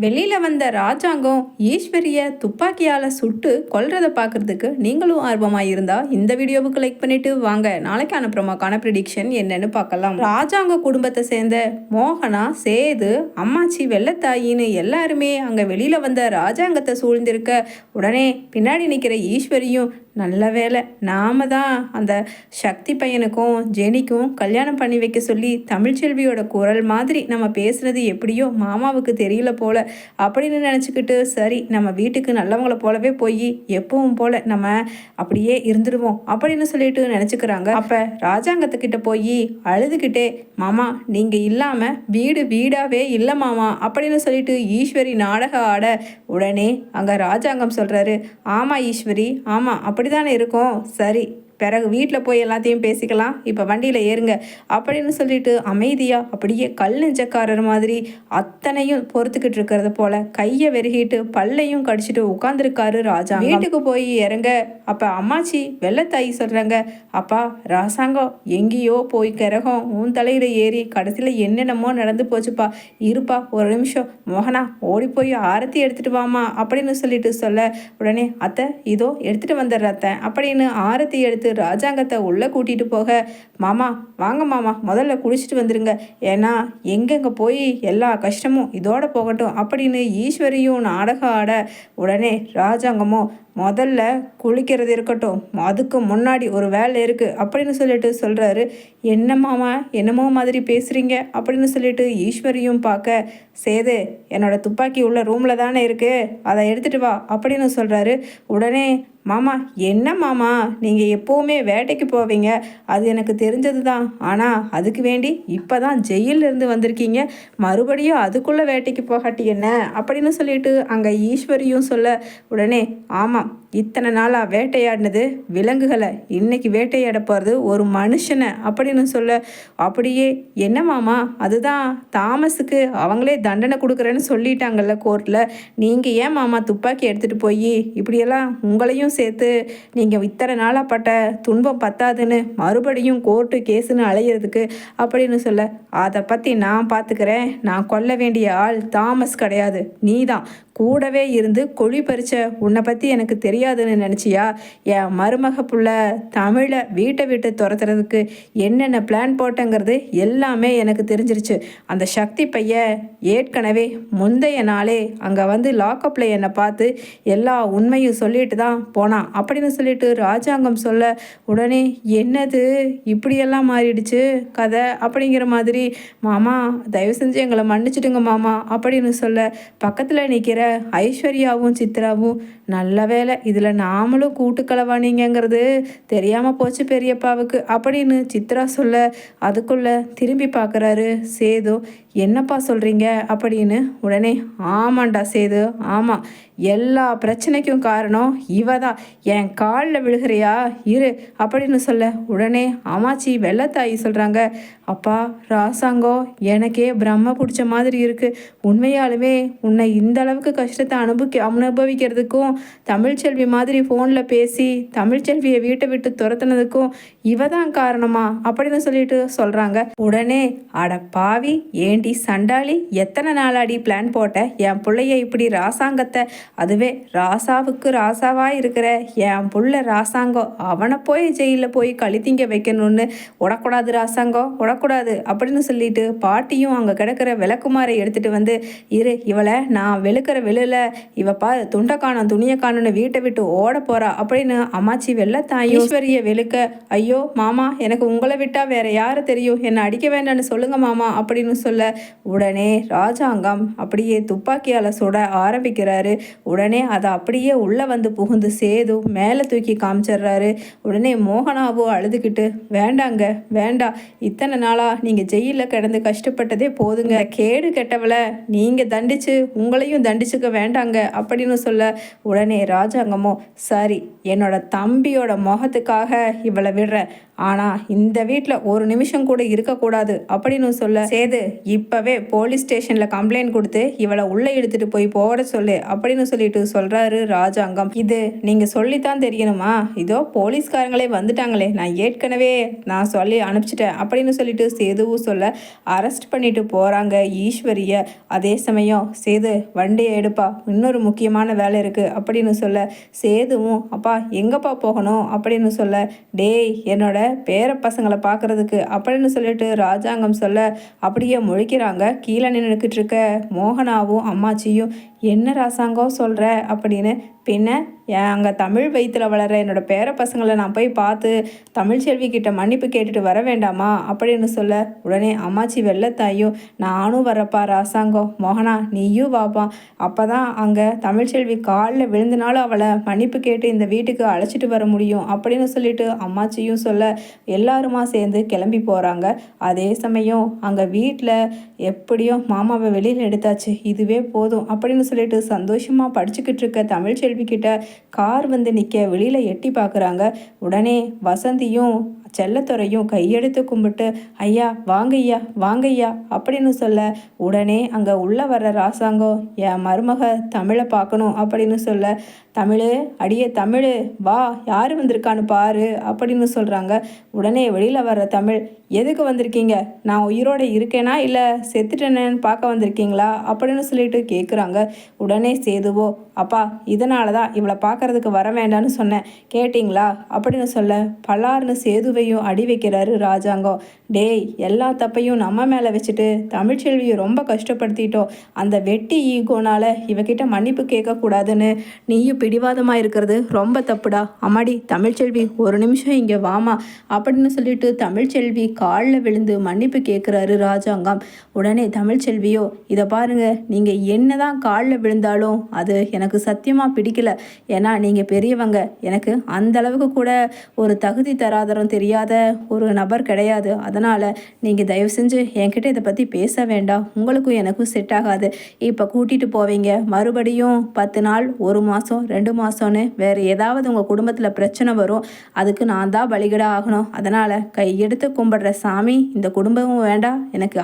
வெளியில் வந்த ராஜாங்கம் ஈஸ்வரிய துப்பாக்கியால் சுட்டு கொல்றதை பார்க்குறதுக்கு நீங்களும் ஆர்வமாக இருந்தால் இந்த வீடியோவுக்கு லைக் பண்ணிவிட்டு வாங்க நாளைக்கான ப்ரோமோக்கான ப்ரிடிக்ஷன் என்னன்னு பார்க்கலாம். ராஜாங்க குடும்பத்தை சேர்ந்த மோகனா, சேது, அம்மாச்சி, வெள்ளத்தாயின்னு எல்லாருமே அங்கே வெளியில் வந்த ராஜாங்கத்தை சூழ்ந்திருக்க உடனே பின்னாடி நிற்கிற ஈஸ்வரியும் நல்ல வேலை நாம தான் அந்த சக்தி பையனுக்கும் ஜெனிக்கும் கல்யாணம் பண்ணி வைக்க சொல்லி தமிழ்ச்செல்வியோட குரல் மாதிரி நம்ம பேசுகிறது எப்படியோ மாமாவுக்கு தெரியல போல அப்படின்னு நினச்சிக்கிட்டு சரி நம்ம வீட்டுக்கு நல்லவங்கள போலவே போய் எப்பவும் போல நம்ம அப்படியே இருந்துடுவோம் அப்படின்னு சொல்லிட்டு நினச்சிக்கிறாங்க. அப்போ ராஜாங்கத்துக்கிட்ட போய் அழுதுகிட்டே மாமா நீங்கள் இல்லாமல் வீடு வீடாகவே இல்லை மாமா அப்படின்னு சொல்லிட்டு ஈஸ்வரி நாடகம் ஆட உடனே அங்கே ராஜாங்கம் சொல்கிறாரு, ஆமாம் ஈஸ்வரி ஆமாம் அப்படிதானே இருக்கும், சரி பிறகு வீட்டில் போய் எல்லாத்தையும் பேசிக்கலாம், இப்போ வண்டியில் ஏறுங்க அப்படின்னு சொல்லிட்டு அமைதியாக அப்படியே கல் நெஞ்சக்காரர் மாதிரி அத்தனையும் பொறுத்துக்கிட்டு இருக்கிறத போல கையை வெறுகிட்டு பல்லையும் கடிச்சிட்டு உட்காந்துருக்காரு ராஜா. வீட்டுக்கு போய் இறங்க அப்போ அம்மாச்சி வெள்ளத்தாயி சொல்கிறாங்க, அப்பா ராசாங்கம் எங்கேயோ போய் கிரகம் உன் தலையில் ஏறி கடைசியில் என்னென்னமோ நடந்து போச்சுப்பா, இருப்பா ஒரு நிமிஷம் மோகனா ஓடி போய் ஆரத்தி எடுத்துகிட்டு வாமா அப்படின்னு சொல்லிட்டு சொல்ல உடனே அத்தை இதோ எடுத்துகிட்டு வந்துடுறத்தேன் அப்படின்னு ஆரத்தி எடுத்து ராஜாங்கத்தை உள்ளே கூட்டிகிட்டு போக மாமா வாங்க மாமா முதல்ல குளிச்சுட்டு வந்துடுங்க, ஏன்னா எங்கெங்கே போய் எல்லா கஷ்டமும் இதோட போகட்டும் அப்படின்னு ஈஸ்வரியும் நாடகம் ஆட உடனே ராஜாங்கமோ முதல்ல குளிக்கிறது இருக்கட்டும், அதுக்கு முன்னாடி ஒரு வேலை இருக்குது அப்படின்னு சொல்லிட்டு சொல்கிறாரு. என்ன மாமா என்னமோ மாதிரி பேசுகிறீங்க அப்படின்னு சொல்லிட்டு ஈஸ்வரியும் பார்க்க சேது என்னோட துப்பாக்கி உள்ள ரூமில் தானே இருக்குது அதை எடுத்துகிட்டு வா அப்படின்னு சொல்கிறாரு. உடனே மாமா என்ன மாமா நீங்கள் எப்போவுமே வேட்டைக்கு போவீங்க அது எனக்கு தெரிஞ்சது தான், ஆனால் அதுக்கு வேண்டி இப்போ தான் ஜெயிலிருந்து வந்திருக்கீங்க, மறுபடியும் அதுக்குள்ளே வேட்டைக்கு போகாட்டி என்ன அப்படின்னு சொல்லிட்டு அங்கே ஈஸ்வரியும் சொல்ல உடனே ஆமாம் இத்தனை நாளாக வேட்டையாடினது விலங்குகளை, இன்னைக்கு வேட்டையாட போகிறது ஒரு மனுஷனை அப்படின்னு சொல்ல அப்படியே என்ன மாமா அதுதான் தாமஸுக்கு அவங்களே தண்டனை கொடுக்குறேன்னு சொல்லிட்டாங்கல்ல கோர்ட்டில், நீங்கள் ஏன் மாமா துப்பாக்கி எடுத்துகிட்டு போய் இப்படியெல்லாம் உங்களையும் சேர்த்து நீங்கள் இத்தனை நாளாக பட்ட துன்பம் பத்தாதுன்னு மறுபடியும் கோர்ட்டு கேஸுன்னு அலையிறதுக்கு அப்படின்னு சொல்ல அதை பற்றி நான் பார்த்துக்கிறேன், நான் கொல்ல வேண்டிய ஆள் தாமஸ் கிடையாது நீ தான், கூடவே இருந்து கொழி பறிச்ச உன்னை பற்றி எனக்கு தெரியாதுன்னு நினச்சியா, என் மருமக புள்ள தமிழை வீட்டை விட்டு துரத்துறதுக்கு என்னென்ன பிளான் போட்டங்கிறது எல்லாமே எனக்கு தெரிஞ்சிருச்சு, அந்த சக்தி பைய ஏற்கனவே முந்தைய நாளே அங்கே வந்து லாக்கப்பில் என்னை பார்த்து எல்லா உண்மையும் சொல்லிட்டு தான் போனான் அப்படின்னு சொல்லிட்டு ராஜாங்கம் சொல்ல உடனே என்னது இப்படியெல்லாம் மாறிடுச்சு கதை அப்படிங்கிற மாதிரி மாமா தயவு செஞ்சு எங்களை மன்னிச்சிடுங்க மாமா அப்படின்னு சொல்ல பக்கத்தில் நிற்கிற ஐஸ்வர்யாவும் சித்ராவும் நல்ல வேலை இதில் நாமளும் கூட்டுக்களவானீங்கிறது தெரியாமல் போச்சு பெரியப்பாவுக்கு அப்படின்னு சித்ரா சொல்ல அதுக்குள்ளே திரும்பி பார்க்குறாரு சேது, என்னப்பா சொல்கிறீங்க அப்படின்னு. உடனே ஆமாண்டா சேது ஆமாம் எல்லா பிரச்சனைக்கும் காரணம் இவ தான், என் காலில் விழுகிறியா இரு அப்படின்னு சொல்ல உடனே அம்மாச்சி வெள்ளத்தாயி சொல்கிறாங்க, அப்பா ராசாங்கம் எனக்கே பிரம்ம பிடிச்ச மாதிரி இருக்குது, உண்மையாலுமே உன்னை இந்த அளவுக்கு கஷ்டத்தை அனுபவிக்கிறதுக்கும் தமிழ்ச்செல்வி மாதிரி ஃபோனில் பேசி தமிழ்ச்செல்வியை வீட்டை விட்டு துரத்துனதுக்கும் இவ தான் காரணமா அப்படின்னு சொல்லிட்டு சொல்கிறாங்க. உடனே அட பாவி ஏண்டி சண்டாளி எத்தனை நாளாடி பிளான் போட்ட என் பிள்ளைய இப்படி ராசாங்கத்தை, அதுவே ராசாவுக்கு ராசாவாக இருக்கிற என் புள்ள ராசாங்கம் அவனை போய் ஜெயிலில் போய் கழித்திங்க வைக்கணும்னு உடக்கூடாது ராசாங்கம் உடக்கூடாது அப்படின்னு சொல்லிட்டு பாட்டியும் அங்கே கிடக்கிற விளக்குமாரை எடுத்துகிட்டு வந்து இரு இவளை நான் வெளுக்கிற வெளியில் இவ துண்டை காணும் துணியை காணும்னு வீட்டை விட்டு ஓட போகிறா அப்படின்னு அம்மாச்சி வெள்ளத்தாய் ஈஸ்வரியை வெளுக்க ஐயோ மாமா எனக்கு உங்களை விட்டால் வேற யாரை தெரியும், என்னை அடிக்க வேண்டாம்னு சொல்லுங்க மாமா அப்படின்னு சொல்ல உடனே ராஜாங்கம் அப்படியே துப்பாக்கியால் சுட ஆரம்பிக்கிறாரு. உடனே அதை அப்படியே உள்ளே வந்து புகுந்து சேது மேலே தூக்கி காமிச்சிடுறாரு. உடனே மோகனாவோ அழுதுகிட்டு வேண்டாங்க வேண்டாம், இத்தனை நாளாக நீங்கள் ஜெயிலில் கிடந்து கஷ்டப்பட்டதே போதுங்க, கேடு கெட்டவளை நீங்கள் தண்டிச்சு உங்களையும் தண்டிச்சுக்க வேண்டாங்க அப்படின்னு சொல்ல உடனே ராஜாங்கமோ சரி என்னோட தம்பியோட முகத்துக்காக இவளை விடுறேன், ஆனால் இந்த வீட்டில் ஒரு நிமிஷம் கூட இருக்கக்கூடாது அப்படின்னு சொல்ல சேது இப்போவே போலீஸ் ஸ்டேஷனில் கம்ப்ளைண்ட் கொடுத்து இவளை உள்ளே எடுத்துகிட்டு போய் போட சொல்லு அப்படின்னு சொல்லிட்டு சொல்கிறாரு ராஜாங்கம். இது நீங்கள் சொல்லித்தான் தெரியணுமா? இதோ போலீஸ்காரங்களே வந்துட்டாங்களே, நான் சொல்லி அனுப்பிச்சிட்டேன் அப்படின்னு சொல்லிட்டு சேதுவும் சொல்ல அரெஸ்ட் பண்ணிட்டு போகிறாங்க ஈஸ்வரியை. அதே சமயம் சேது வண்டியை எடுப்பா, இன்னொரு முக்கியமான வேலை இருக்குது அப்படின்னு சொல்ல சேதுவும் அப்பா எங்கப்பா போகணும் அப்படின்னு சொல்ல டேய் என்னோட பேர பசங்களை பார்க்குறதுக்கு அப்படின்னு சொல்லிட்டு ராஜாங்கம் சொல்ல அப்படியே முழிக்கிறாங்க. கீழே நின்றுக்கிட்டு இருக்க மோகனாவும் அம்மாச்சியும் என்ன ராசாங்கம் சொல்கிற அப்படின்னு. பின்ன அங்கே தமிழ் வயிற்றில் வளர என்னோடய பேர பசங்களை நான் போய் பார்த்து தமிழ்ச்செல்வி கிட்ட மன்னிப்பு கேட்டுட்டு வர வேண்டாமா அப்படின்னு சொல்ல உடனே அம்மாச்சி வெள்ளத்தாயும் நானும் வரப்பா ராசாங்கம், மோகனா நீயும் வாப்பா, அப்போ தான் அங்கே தமிழ்ச்செல்வி காலில் விழுந்தனாலும் அவளை மன்னிப்பு கேட்டு இந்த வீட்டுக்கு அழைச்சிட்டு வர முடியும் அப்படின்னு சொல்லிட்டு அம்மாச்சியும் சொல்ல எல்லாருமா சேர்ந்து கிளம்பி போகிறாங்க. அதே சமயம் அங்கே வீட்டில் எப்படியோ மாமாவை வெளியில் எடுத்தாச்சு, இதுவே போதும் அப்படின்னு சொல்லிட்டு சந்தோஷமாக படிச்சுக்கிட்டு இருக்க தமிழ்ச்செல்வி கிட்ட கார் வந்து நிற்க வெளியில் எட்டி பார்க்குறாங்க. உடனே வசந்தியும் செல்லத்துறையும் கையெடுத்து கும்பிட்டு ஐயா வாங்கய்யா அப்படின்னு சொல்ல உடனே அங்கே உள்ளே வர்ற ராசாங்கம் என் மருமக தமிழை பார்க்கணும் அப்படின்னு சொல்ல தமிழ் அடியே தமிழ் வா யார் வந்திருக்கான்னு பாரு அப்படின்னு சொல்கிறாங்க. உடனே வெளியில் வர்ற தமிழ் எதுக்கு வந்திருக்கீங்க? நான் உயிரோடு இருக்கேனா இல்லை செத்துட்டேனேன்னு பார்க்க வந்திருக்கீங்களா அப்படின்னு சொல்லிட்டு கேட்குறாங்க. உடனே சேதுவோ அப்பா இதனால தான் இவளை பார்க்கறதுக்கு வர வேண்டான்னு சொன்னேன், கேட்டிங்களா அப்படின்னு சொல்ல பல்லார்னு சேதுவையும் அடி வைக்கிறாரு ராஜாங்கம். டேய் எல்லா தப்பையும் நம்ம மேலே வச்சுட்டு தமிழ்ச்செல்வியை ரொம்ப கஷ்டப்படுத்திட்டோம், அந்த வெட்டி ஈகோனால் இவகிட்ட மன்னிப்பு கேட்கக்கூடாதுன்னு நீயும் பிடிவாதமாக இருக்கிறது ரொம்ப தப்புடா. அம்மாடி தமிழ்ச்செல்வி ஒரு நிமிஷம் இங்கே வாமா அப்படின்னு சொல்லிட்டு தமிழ்ச்செல்வி காலில் விழுந்து மன்னிப்பு கேட்குறாரு ராஜாங்கம். உடனே தமிழ்ச்செல்வியோ இதை பாருங்க, நீங்கள் என்ன தான் காலில் விழுந்தாலும் அது எனக்கு சத்தியமாக பிடிக்கல. ஏன்னா நீங்கள் பெரியவங்க, எனக்கு அந்த அளவுக்கு கூட ஒரு தகுதி தராதரம் தெரியாத ஒரு நபர் கிடையாது. அதனால் நீங்கள் தயவு செஞ்சு என்கிட்ட இதை பற்றி பேச வேண்டாம், உங்களுக்கும் எனக்கும் செட் ஆகாது. இப்போ கூட்டிகிட்டு போவீங்க, மறுபடியும் 10 நாள் 1 மாதம் 2 மாதம்னு வேறு ஏதாவது உங்கள் குடும்பத்தில் பிரச்சனை வரும், அதுக்கு நான் தான் பலிகடா ஆகணும். அதனால் கையெடுத்து கும்பிடுற சாமி இந்த குடும்பமும் வேண்டாம், எனக்கு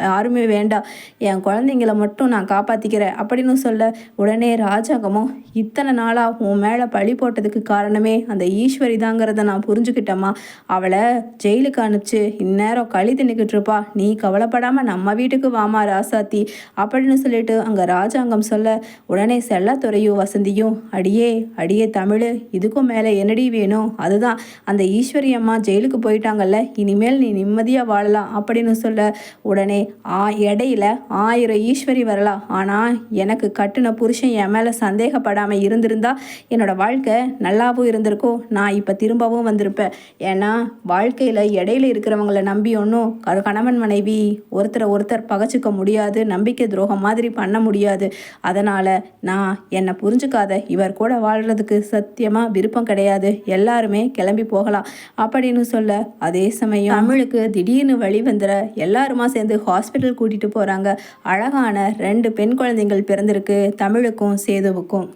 யாருமே வேண்டாம், என் குழந்தைங்கள மட்டும் நான் காப்பாற்றிக்கிறேன் அப்படின்னு சொல்ல உடனே ராஜாங்கமும் இத்தனை நாளாக உன் மேலே பழி போட்டதுக்கு காரணமே அந்த ஈஸ்வரி தாங்கிறத நான் புரிஞ்சுக்கிட்டேம்மா, அவளை ஜெயிலுக்கு அனுப்பிச்சு இந்நேரம் களி தின்னுக்கிட்டு இருப்பா, நீ கவலைப்படாமல் நம்ம வீட்டுக்கு வாமா ராசாத்தி அப்படின்னு சொல்லிட்டு அங்கே ராஜாங்கம் சொல்ல உடனே செல்லத்துறையும் வசந்தியும் அடியே தமிழ் இதுக்கும் மேலே என்னடி வேணும், அதுதான் அந்த ஈஸ்வரி அம்மா ஜெயிலுக்கு போயிட்டாங்கல்ல, இனிமேல் நீ நிம்மதியாக வாழலாம் அப்படின்னு சொல்ல உடனே இடையில 1000 ஈஸ்வரி வரலாம், ஆனால் எனக்கு கட்டுன புருஷன் என் மேலே சந்தேகப்படாமல் இருந்திருந்தா என்னோட வாழ்க்கை நல்லாவும் இருந்திருக்கும், நான் இப்போ திரும்பவும் வந்திருப்பேன். ஏன்னா வாழ்க்கையில் இடையில இருக்கிறவங்கள நம்பி ஒன்றும் கணவன் மனைவி ஒருத்தர் பகச்சிக்க முடியாது, நம்பிக்கை துரோகம் மாதிரி பண்ண முடியாது. அதனால் நான் என்னை புரிஞ்சுக்காத இவர் கூட வாழ்கிறதுக்கு சத்தியமாக விருப்பம் கிடையாது, எல்லாருமே கிளம்பி போகலாம் அப்படின்னு சொல்ல அதே சமயம் தமிழுக்கு திடீர்னு வழி வந்துட எல்லாருமா சேர்ந்து ஹாஸ்பிட்டல் கூட்டிகிட்டு போகிறாங்க. அழகான 2 பெண் குழந்தைகள் பிறந்திருக்கு தமிழுக்கும் சேதுவுக்கும்.